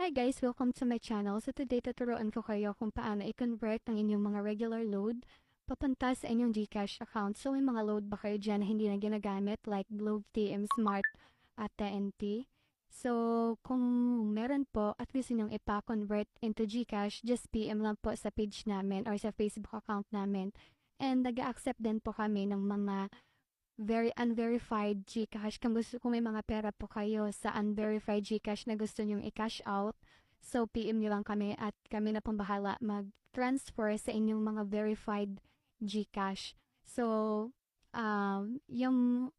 Hi guys! Welcome to my channel. So today tuturuan ko kayo kung paano i-convert ang inyong mga regular load papunta sa inyong GCash account. So may mga load ba kayo dyan na hindi na ginagamit like Globe, TM Smart at TNT? So kung meron po at gusto nyong ipa-convert into GCash, just PM lang po sa page namin or sa Facebook account namin. And nag-accept din po kami ng mga very unverified GCash. Kung may mga pera po kayo sa unverified GCash na gusto nyong i-cash out, so PM nyo lang kami at kami na pong bahala mag-transfer sa inyong mga verified GCash. So, yung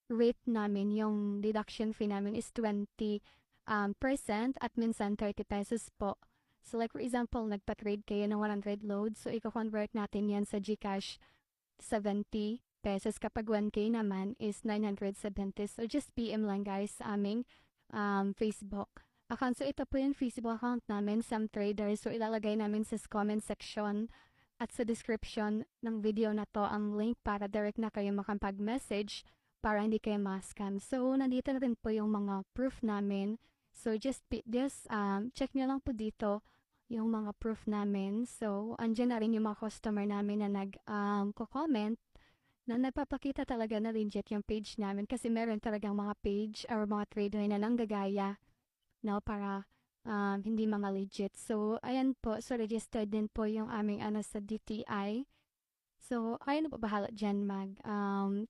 rate namin, yung deduction fee namin is 20% at minsan 30 pesos po. So like for example, nagpa-trade kayo ng 100 loads, so i-convert natin yan sa GCash 70 pesos. Kapag 1K naman is 970. So just PM lang guys sa aming Facebook account. So ito po yung Facebook account namin, Sam Trader. So ilalagay namin sa comment section at sa description ng video na to ang link para direct na kayo makapag-message para hindi kayo ma-scam. So nandito na rin po yung mga proof namin. So just check nyo lang po dito yung mga proof namin. So, andyan na rin yung mga customer namin na nag-comment na nagpapakita talaga na legit yung page namin kasi meron talagang mga page or mga trader na nanggagaya no, para hindi mga legit. So, ayan po. So, registered din po yung aming sa DTI. So, ayun na po bahala dyan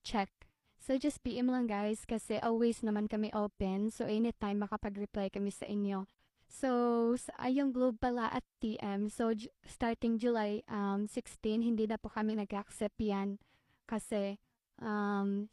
check. So, just PM lang guys kasi always naman kami open. So, anytime makapag-reply kami sa inyo. So, yung Globe pala at TM, so starting July 16, hindi na po kami nag-accept yan kasi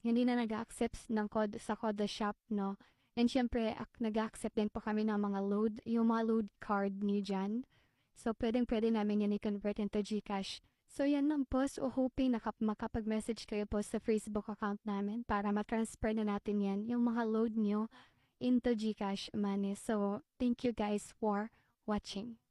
hindi na nag-accept ng code sa Code Shop, no? And syempre, nag-accept din po kami ng mga load, yung mga load card niyo dyan. So, pwedeng-pwede namin yan i-convert into GCash. So, yan lang po. So, hoping makapag-message kayo po sa Facebook account namin para ma-transfer na natin yan, yung mga load nyo into GCash money. So, thank you guys for watching.